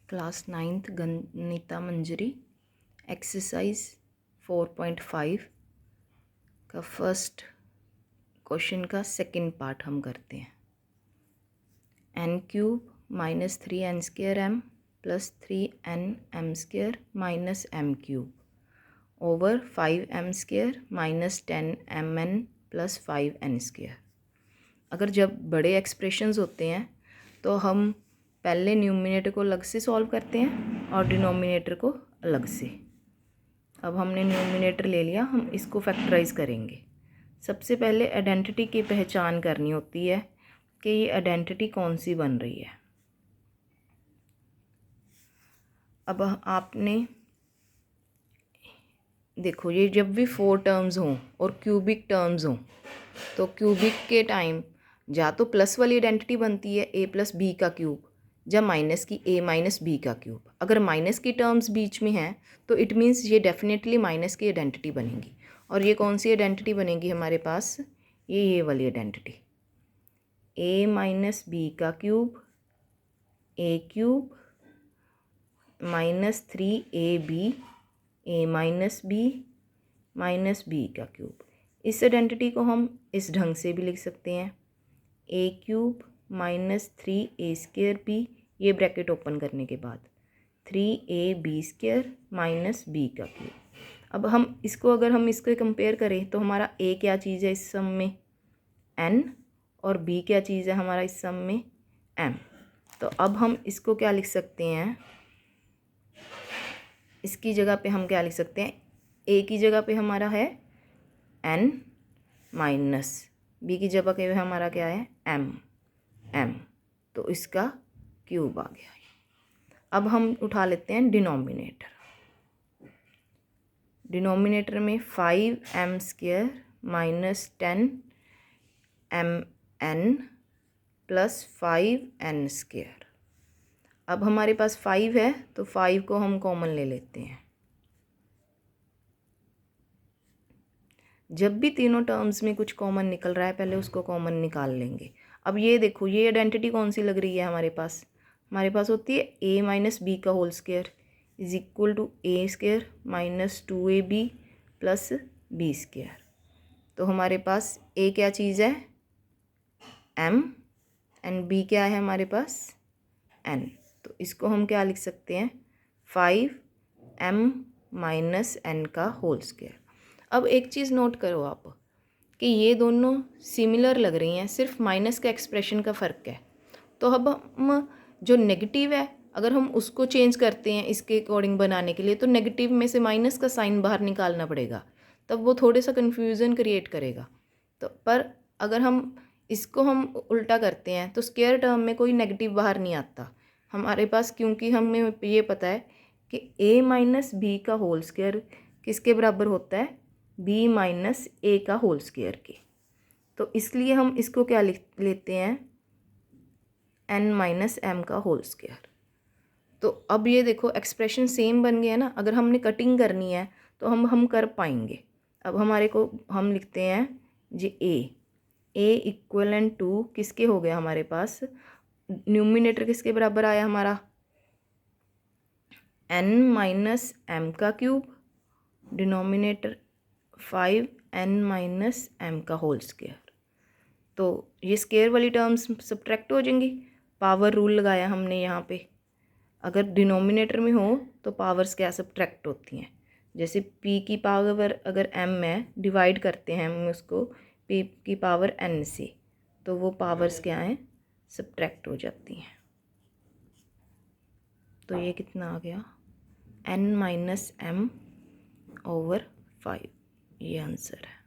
Class 9th गणिता मंजरी exercise 4.5 का first question का second part हम करते हैं। n cube minus 3n² m plus 3n m² minus m cube over 5m² minus 10mn plus 5n²। अगर जब बड़े एक्सप्रेशंस होते हैं तो हम पहले न्यूमिनेटर को अलग से सॉल्व करते हैं और डिनोमिनेटर को अलग से। अब हमने न्यूमिनेटर ले लिया, हम इसको फैक्टराइज करेंगे। सबसे पहले आइडेंटिटी की पहचान करनी होती है कि ये आइडेंटिटी कौन सी बन रही है। अब आपने देखो, ये जब भी 4 टर्म्स हों और क्यूबिक टर्म्स हों तो क्यूबिक के टाइम या तो प्लस वाली आइडेंटिटी बनती है a प्लस बी का क्यूब, या माइनस की a माइनस बी का क्यूब। अगर माइनस की टर्म्स बीच में हैं तो इट मीन्स ये डेफिनेटली माइनस की आइडेंटिटी बनेगी। और ये कौन सी आइडेंटिटी बनेगी हमारे पास? ये वाली आइडेंटिटी, a माइनस बी का cube a cube minus 3ab a minus B का क्यूब। इस आइडेंटिटी को हम इस ढंग से भी लिख सकते हैं, a cube minus 3a² b, ये ब्रैकेट ओपन करने के बाद 3ab² माइनस b का क्यूब। अब हम इसको अगर हम इसको कंपेयर करें तो हमारा a क्या चीज़ है इस सम में? n, और b क्या चीज़ है हमारा इस सम में? m। तो अब हम इसको क्या लिख सकते हैं? इसकी जगह पे हम क्या लिख सकते हैं? a की जगह पे हमारा है n माइनस b की जगह पे हमारा क्या है? m। तो इसका क्यूब आ गया। अब हम उठा लेते हैं डिनोमिनेटर में 5m² minus 10mn plus 5n²। अब हमारे पास 5 है तो 5 को हम कॉमन ले लेते हैं। जब भी तीनों टर्म्स में कुछ कॉमन निकल रहा है पहले उसको कॉमन निकाल लेंगे। अब ये देखो, ये आइडेंटिटी कौन सी लग रही है हमारे पास? हमारे पास होती है a माइनस बी का whole square is equal to a² minus 2ab plus b²। तो हमारे पास a क्या चीज़ है? m, एंड b क्या है हमारे पास? n। तो इसको हम क्या लिख सकते हैं? 5m माइनस n का होल स्क्वायर। अब एक चीज़ नोट करो आप कि ये दोनों सिमिलर लग रही हैं, सिर्फ माइनस का एक्सप्रेशन का फ़र्क है। तो अब हम जो नेगेटिव है अगर हम उसको चेंज करते हैं इसके अकॉर्डिंग बनाने के लिए तो नेगेटिव में से माइनस का साइन बाहर निकालना पड़ेगा, तब वो थोड़े सा कन्फ्यूज़न क्रिएट करेगा। तो पर अगर हम इसको हम उल्टा करते हैं तो स्क्वायर टर्म में कोई नेगेटिव बाहर नहीं आता हमारे पास, क्योंकि हमें ये पता है कि a माइनस बी का होल स्क्वायर किसके बराबर होता है? b माइनस a का होल स्क्वायर के। तो इसलिए हम इसको क्या लिख लेते हैं? n माइनस m का होल स्क्वायर। तो अब ये देखो एक्सप्रेशन सेम बन गया ना। अगर हमने कटिंग करनी है तो हम कर पाएंगे। अब हमारे को हम लिखते हैं जी a इक्वलेंट टू किसके हो गया हमारे पास? न्यूमिनेटर किसके बराबर आया हमारा? n माइनस m का cube, denominator 5n minus m का होल स्क्वायर। तो ये स्क्वायर वाली टर्म्स सब्ट्रैक्ट हो जाएंगी। पावर रूल लगाया हमने यहाँ पे। अगर डिनोमिनेटर में हो तो पावर्स क्या सब्ट्रैक्ट होती हैं? जैसे p की पावर अगर m है, डिवाइड करते हैं हम उसको p की पावर n से, तो वो पावर्स क्या हैं? सब्ट्रैक्ट हो जाती हैं। तो ये कितना आ गया? n माइनस m ओवर 5, ये आंसर है।